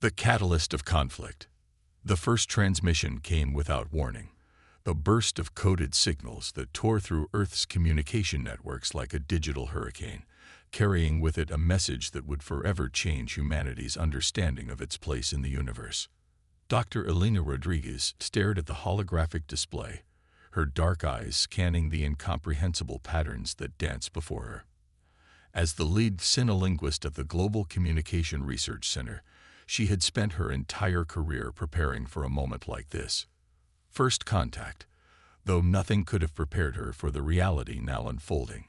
The catalyst of conflict. The first transmission came without warning, a burst of coded signals that tore through Earth's communication networks like a digital hurricane, carrying with it a message that would forever change humanity's understanding of its place in the universe. Dr. Elena Rodriguez stared at the holographic display, her dark eyes scanning the incomprehensible patterns that danced before her. As the lead sinelinguist at the Global Communication Research Center, she had spent her entire career preparing for a moment like this. First contact, though nothing could have prepared her for the reality now unfolding.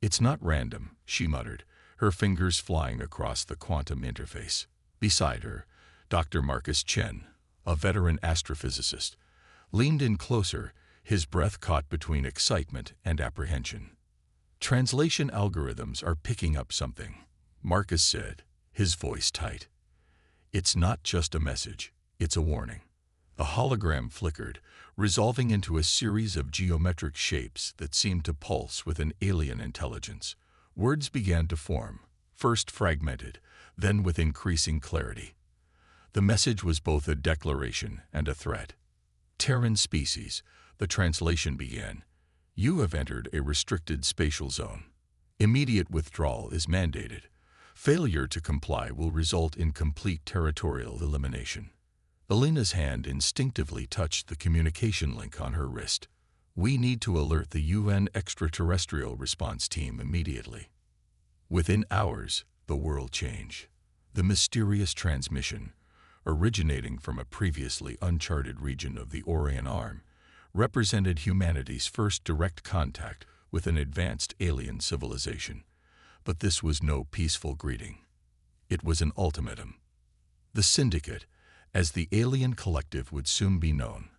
"It's not random," she muttered, her fingers flying across the quantum interface. Beside her, Dr. Marcus Chen, a veteran astrophysicist, leaned in closer, his breath caught between excitement and apprehension. "Translation algorithms are picking up something," Marcus said, his voice tight. "It's not just a message, it's a warning." The hologram flickered, resolving into a series of geometric shapes that seemed to pulse with an alien intelligence. Words began to form, first fragmented, then with increasing clarity. The message was both a declaration and a threat. "Terran species," the translation began. "You have entered a restricted spatial zone. Immediate withdrawal is mandated. Failure to comply will result in complete territorial elimination." Elena's hand instinctively touched the communication link on her wrist. "We need to alert the UN extraterrestrial response team immediately." Within hours, the world changed. The mysterious transmission, originating from a previously uncharted region of the Orion Arm, represented humanity's first direct contact with an advanced alien civilization. But this was no peaceful greeting. It was an ultimatum. The Syndicate, as the alien collective would soon be known,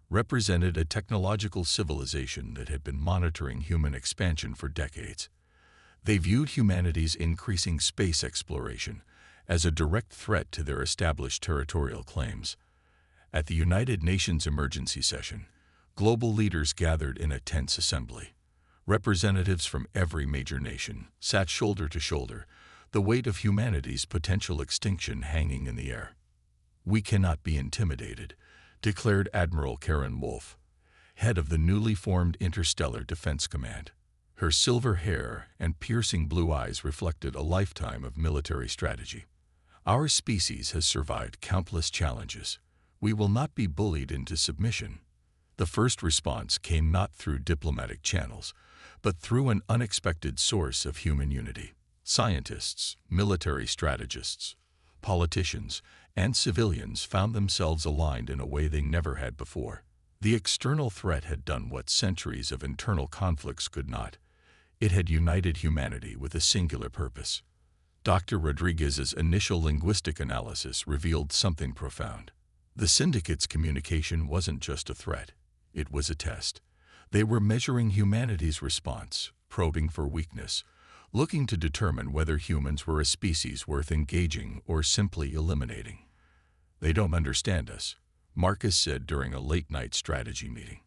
represented a technological civilization that had been monitoring human expansion for decades. They viewed humanity's increasing space exploration as a direct threat to their established territorial claims. At the United Nations emergency session, global leaders gathered in a tense assembly. Representatives from every major nation sat shoulder to shoulder, the weight of humanity's potential extinction hanging in the air. "We cannot be intimidated," declared Admiral Karen Wolf, head of the newly formed Interstellar Defense Command. Her silver hair and piercing blue eyes reflected a lifetime of military strategy. "Our species has survived countless challenges. We will not be bullied into submission." The first response came not through diplomatic channels, but through an unexpected source of human unity. Scientists, military strategists, politicians, and civilians found themselves aligned in a way they never had before. The external threat had done what centuries of internal conflicts could not. It had united humanity with a singular purpose. Dr. Rodriguez's initial linguistic analysis revealed something profound. The Syndicate's communication wasn't just a threat. It was a test. They were measuring humanity's response, probing for weakness, looking to determine whether humans were a species worth engaging or simply eliminating. "They don't understand us," Marcus said during a late-night strategy meeting.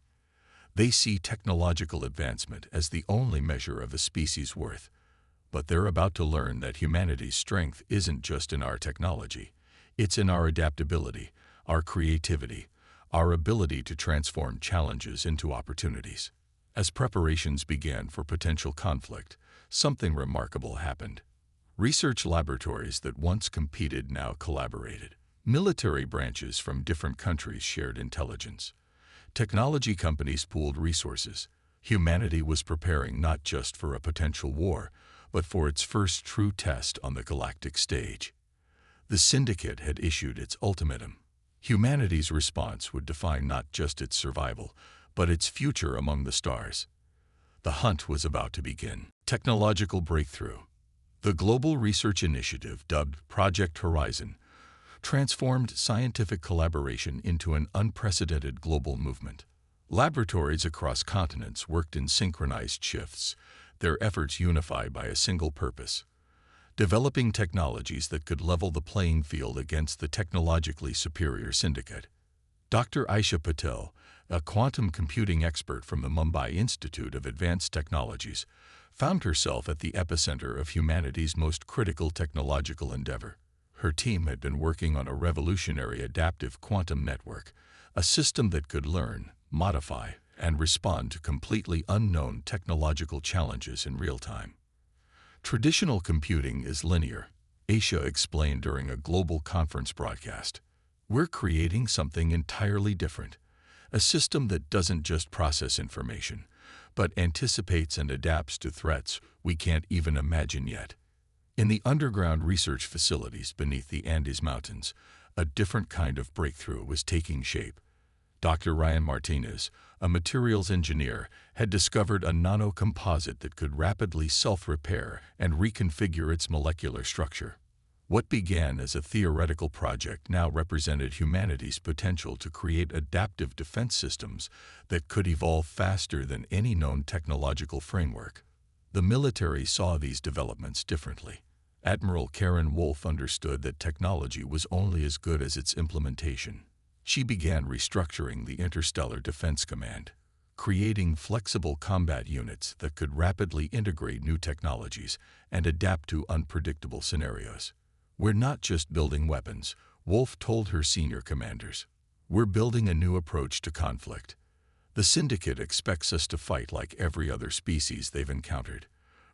"They see technological advancement as the only measure of a species' worth. But they're about to learn that humanity's strength isn't just in our technology. It's in our adaptability, our creativity, our ability to transform challenges into opportunities." As preparations began for potential conflict, something remarkable happened. Research laboratories that once competed now collaborated. Military branches from different countries shared intelligence. Technology companies pooled resources. Humanity was preparing not just for a potential war, but for its first true test on the galactic stage. The Syndicate had issued its ultimatum. Humanity's response would define not just its survival, but its future among the stars. The hunt was about to begin. Technological breakthrough. The global research initiative, dubbed Project Horizon, transformed scientific collaboration into an unprecedented global movement. Laboratories across continents worked in synchronized shifts, their efforts unified by a single purpose: developing technologies that could level the playing field against the technologically superior Syndicate. Dr. Aisha Patel, a quantum computing expert from the Mumbai Institute of Advanced Technologies, found herself at the epicenter of humanity's most critical technological endeavor. Her team had been working on a revolutionary adaptive quantum network, a system that could learn, modify, and respond to completely unknown technological challenges in real time. Traditional computing is linear, Aisha explained during a global conference broadcast. We're creating something entirely different, a system that doesn't just process information, but anticipates and adapts to threats we can't even imagine yet. In the underground research facilities beneath the Andes Mountains, a different kind of breakthrough was taking shape. Dr. Ryan Martinez, a materials engineer, had discovered a nanocomposite that could rapidly self-repair and reconfigure its molecular structure. What began as a theoretical project now represented humanity's potential to create adaptive defense systems that could evolve faster than any known technological framework. The military saw these developments differently. Admiral Karen Wolf understood that technology was only as good as its implementation. She began restructuring the Interstellar Defense Command, creating flexible combat units that could rapidly integrate new technologies and adapt to unpredictable scenarios. We're not just building weapons, Wolf told her senior commanders. We're building a new approach to conflict. The Syndicate expects us to fight like every other species they've encountered.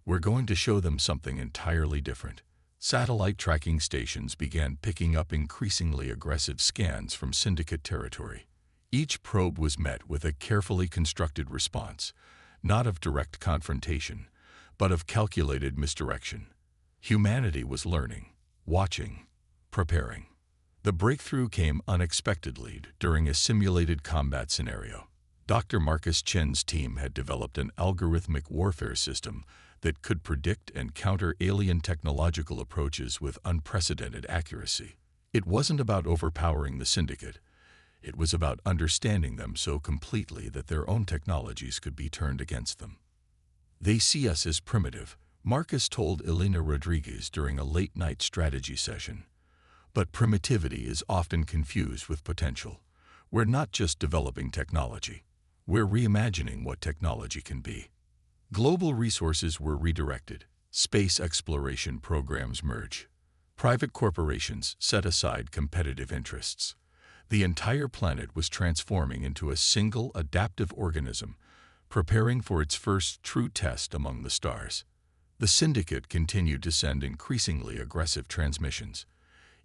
We're going to show them something entirely different. Satellite tracking stations began picking up increasingly aggressive scans from Syndicate territory. Each probe was met with a carefully constructed response, not of direct confrontation, but of calculated misdirection. Humanity was learning, watching, preparing. The breakthrough came unexpectedly during a simulated combat scenario. Dr. Marcus Chen's team had developed an algorithmic warfare system that could predict and counter alien technological approaches with unprecedented accuracy. It wasn't about overpowering the Syndicate. It was about understanding them so completely that their own technologies could be turned against them. They see us as primitive, Marcus told Elena Rodriguez during a late-night strategy session. But primitivity is often confused with potential. We're not just developing technology. We're reimagining what technology can be. Global resources were redirected. Space exploration programs merge. Private corporations set aside competitive interests. The entire planet was transforming into a single adaptive organism, preparing for its first true test among the stars. The Syndicate continued to send increasingly aggressive transmissions.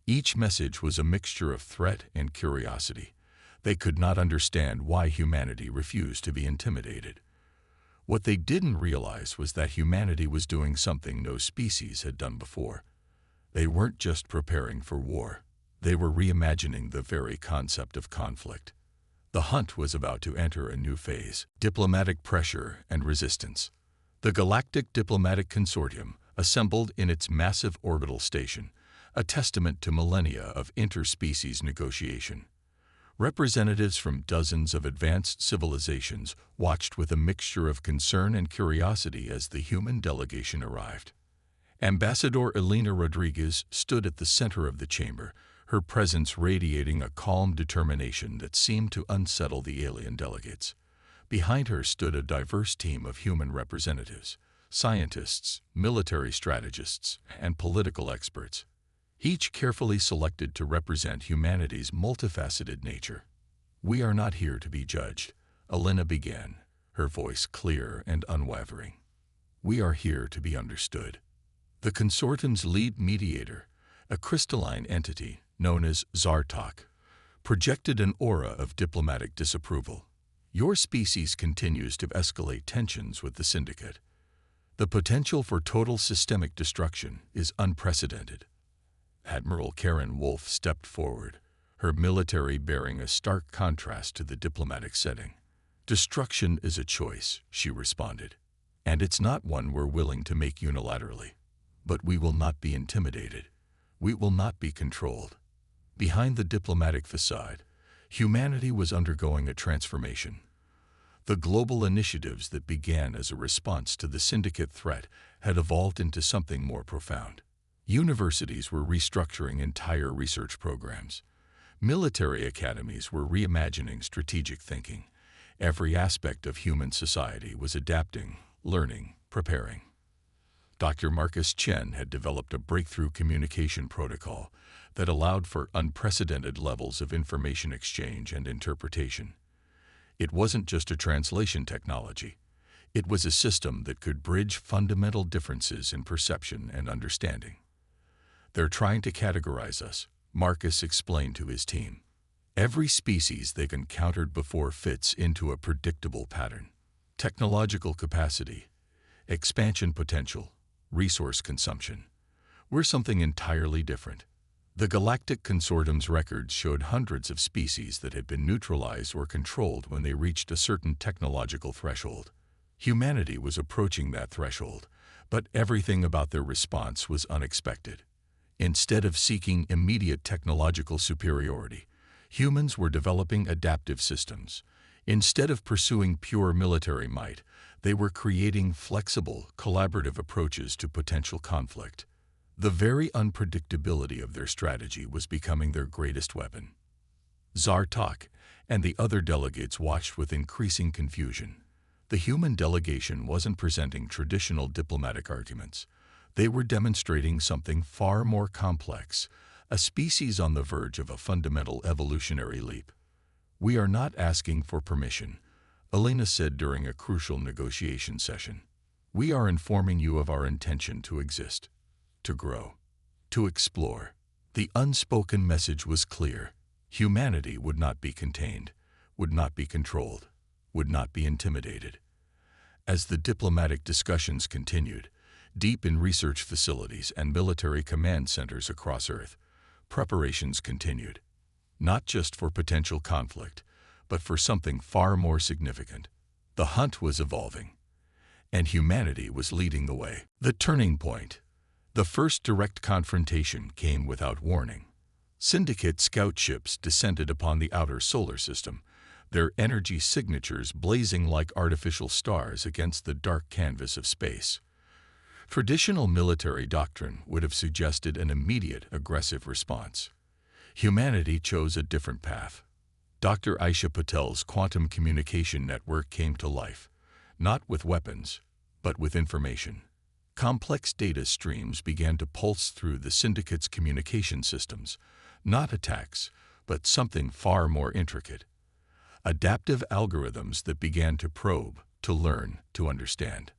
Each message was a mixture of threat and curiosity. They could not understand why humanity refused to be intimidated. What they didn't realize was that humanity was doing something no species had done before. They weren't just preparing for war. They were reimagining the very concept of conflict. The hunt was about to enter a new phase: diplomatic pressure and resistance. The Galactic Diplomatic Consortium, assembled in its massive orbital station, a testament to millennia of interspecies negotiation. Representatives from dozens of advanced civilizations watched with a mixture of concern and curiosity as the human delegation arrived. Ambassador Elena Rodriguez stood at the center of the chamber, her presence radiating a calm determination that seemed to unsettle the alien delegates. Behind her stood a diverse team of human representatives, scientists, military strategists, and political experts, each carefully selected to represent humanity's multifaceted nature. We are not here to be judged, Elena began, her voice clear and unwavering. We are here to be understood. The consortium's lead mediator, a crystalline entity known as Zartok, projected an aura of diplomatic disapproval. Your species continues to escalate tensions with the Syndicate. The potential for total systemic destruction is unprecedented. Admiral Karen Wolf stepped forward, her military bearing a stark contrast to the diplomatic setting. Destruction is a choice, she responded, and it's not one we're willing to make unilaterally. But we will not be intimidated. We will not be controlled. Behind the diplomatic facade, humanity was undergoing a transformation. The global initiatives that began as a response to the Syndicate threat had evolved into something more profound. Universities were restructuring entire research programs. Military academies were reimagining strategic thinking. Every aspect of human society was adapting, learning, preparing. Dr. Marcus Chen had developed a breakthrough communication protocol, that allowed for unprecedented levels of information exchange and interpretation. It wasn't just a translation technology. It was a system that could bridge fundamental differences in perception and understanding. "They're trying to categorize us," Marcus explained to his team. "Every species they've encountered before fits into a predictable pattern. Technological capacity, expansion potential, resource consumption. We're something entirely different." The Galactic Consortium's records showed hundreds of species that had been neutralized or controlled when they reached a certain technological threshold. Humanity was approaching that threshold, but everything about their response was unexpected. Instead of seeking immediate technological superiority, humans were developing adaptive systems. Instead of pursuing pure military might, they were creating flexible, collaborative approaches to potential conflict. The very unpredictability of their strategy was becoming their greatest weapon. Zartok and the other delegates watched with increasing confusion. The human delegation wasn't presenting traditional diplomatic arguments. They were demonstrating something far more complex, a species on the verge of a fundamental evolutionary leap. "We are not asking for permission," Elena said during a crucial negotiation session. "We are informing you of our intention to exist, to grow, to explore." The unspoken message was clear. Humanity would not be contained, would not be controlled, would not be intimidated. As the diplomatic discussions continued, deep in research facilities and military command centers across Earth, preparations continued, not just for potential conflict, but for something far more significant. The hunt was evolving, and humanity was leading the way. The turning point. The first direct confrontation came without warning. Syndicate scout ships descended upon the outer solar system, their energy signatures blazing like artificial stars against the dark canvas of space. Traditional military doctrine would have suggested an immediate aggressive response. Humanity chose a different path. Dr. Aisha Patel's quantum communication network came to life, not with weapons, but with information. Complex data streams began to pulse through the syndicate's communication systems, not attacks, but something far more intricate. Adaptive algorithms that began to probe, to learn, to understand.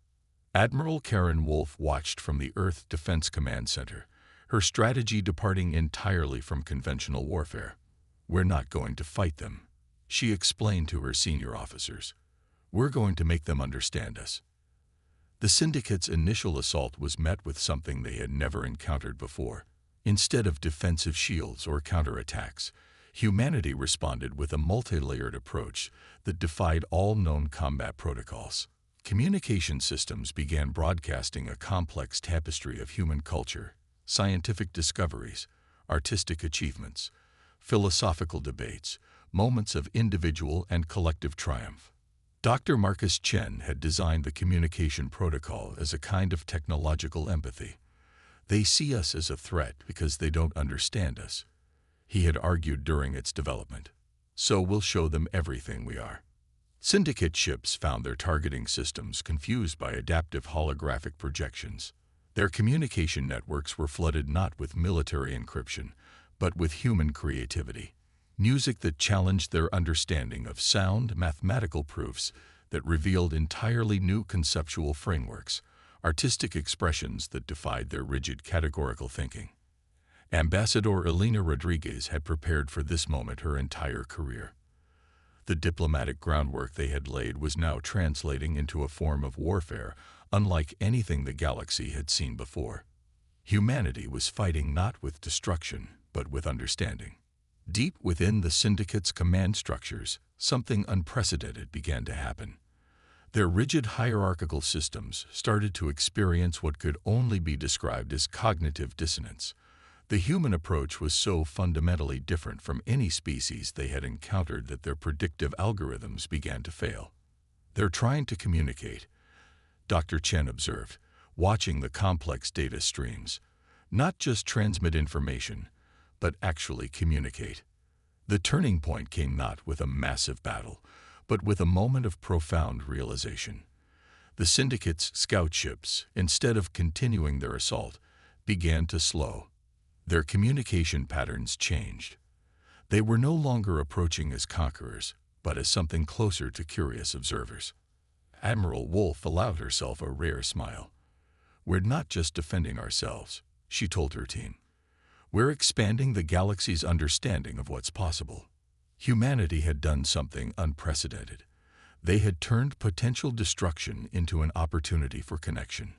Admiral Karen Wolf watched from the Earth Defense Command Center, her strategy departing entirely from conventional warfare. "We're not going to fight them," she explained to her senior officers. "We're going to make them understand us." The syndicate's initial assault was met with something they had never encountered before. Instead of defensive shields or counterattacks, humanity responded with a multi-layered approach that defied all known combat protocols. Communication systems began broadcasting a complex tapestry of human culture, scientific discoveries, artistic achievements, philosophical debates, moments of individual and collective triumph. Dr. Marcus Chen had designed the communication protocol as a kind of technological empathy. "They see us as a threat because they don't understand us," he had argued during its development. "So we'll show them everything we are." Syndicate ships found their targeting systems confused by adaptive holographic projections. Their communication networks were flooded not with military encryption, but with human creativity. Music that challenged their understanding of sound, mathematical proofs that revealed entirely new conceptual frameworks, artistic expressions that defied their rigid categorical thinking. Ambassador Elena Rodriguez had prepared for this moment her entire career. The diplomatic groundwork they had laid was now translating into a form of warfare unlike anything the galaxy had seen before. Humanity was fighting not with destruction, but with understanding. Deep within the Syndicate's command structures, something unprecedented began to happen. Their rigid hierarchical systems started to experience what could only be described as cognitive dissonance. The human approach was so fundamentally different from any species they had encountered that their predictive algorithms began to fail. "They're trying to communicate," Dr. Chen observed, watching the complex data streams. "Not just transmit information, but actually communicate." The turning point came not with a massive battle, but with a moment of profound realization. The Syndicate's scout ships, instead of continuing their assault, began to slow. Their communication patterns changed. They were no longer approaching as conquerors, but as something closer to curious observers. Admiral Wolf allowed herself a rare smile. "We're not just defending ourselves," she told her team. "We're expanding the galaxy's understanding of what's possible." Humanity had done something unprecedented. They had turned potential destruction into an opportunity for connection.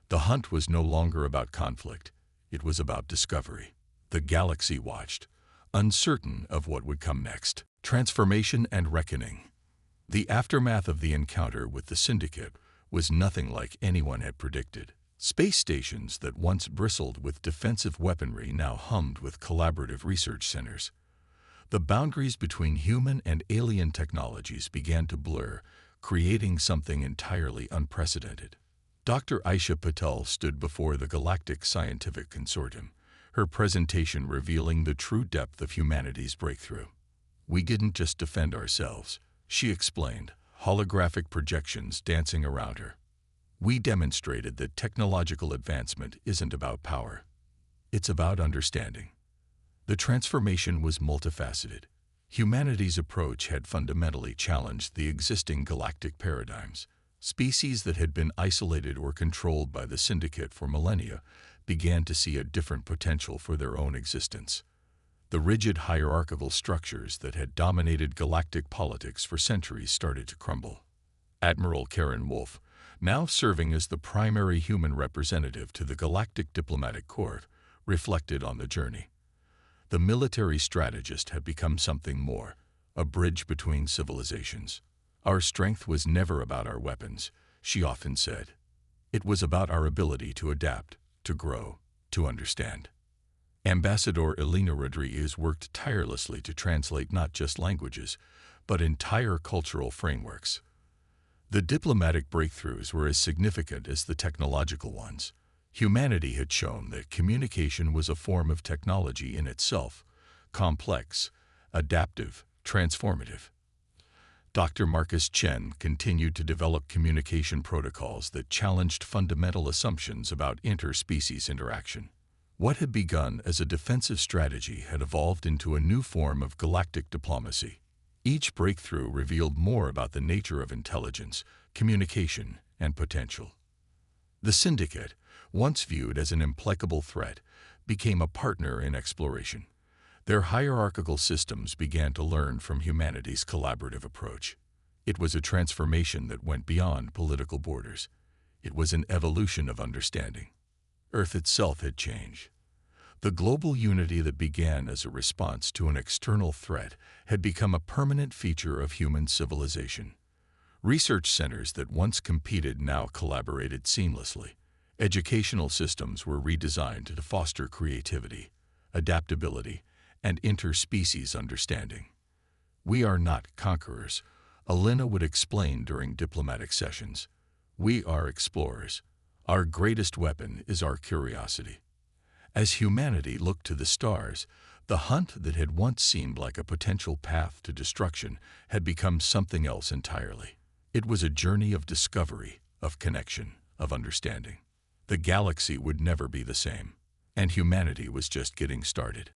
The hunt was no longer about conflict. It was about discovery. The galaxy watched, uncertain of what would come next. Transformation and reckoning. The aftermath of the encounter with the Syndicate was nothing like anyone had predicted. Space stations that once bristled with defensive weaponry now hummed with collaborative research centers. The boundaries between human and alien technologies began to blur, creating something entirely unprecedented. Dr. Aisha Patel stood before the Galactic Scientific Consortium, her presentation revealing the true depth of humanity's breakthrough. "We didn't just defend ourselves," she explained, holographic projections dancing around her. "We demonstrated that technological advancement isn't about power. It's about understanding." The transformation was multifaceted. Humanity's approach had fundamentally challenged the existing galactic paradigms. Species that had been isolated or controlled by the Syndicate for millennia began to see a different potential for their own existence. The rigid hierarchical structures that had dominated galactic politics for centuries started to crumble. Admiral Karen Wolf, now serving as the primary human representative to the Galactic Diplomatic Corps, reflected on the journey. The military strategist had become something more, a bridge between civilizations. "Our strength was never about our weapons," she often said. "It was about our ability to adapt, to grow, to understand." Ambassador Elena Rodriguez worked tirelessly to translate not just languages, but entire cultural frameworks. The diplomatic breakthroughs were as significant as the technological ones. Humanity had shown that communication was a form of technology in itself, complex, adaptive, transformative. Dr. Marcus Chen continued to develop communication protocols that challenged fundamental assumptions about interspecies interaction. What had begun as a defensive strategy had evolved into a new form of galactic diplomacy. Each breakthrough revealed more about the nature of intelligence, communication, and potential. The Syndicate, once viewed as an implacable threat, became a partner in exploration. Their hierarchical systems began to learn from humanity's collaborative approach. It was a transformation that went beyond political borders. It was an evolution of understanding. Earth itself had changed. The global unity that began as a response to an external threat had become a permanent feature of human civilization. Research centers that once competed now collaborated seamlessly. Educational systems were redesigned to foster creativity, adaptability, and interspecies understanding. "We are not conquerors," Elena would explain during diplomatic sessions. "We are explorers. Our greatest weapon is our curiosity." As humanity looked to the stars, the hunt that had once seemed like a potential path to destruction had become something else entirely. It was a journey of discovery, of connection, of understanding. The galaxy would never be the same, and humanity was just getting started.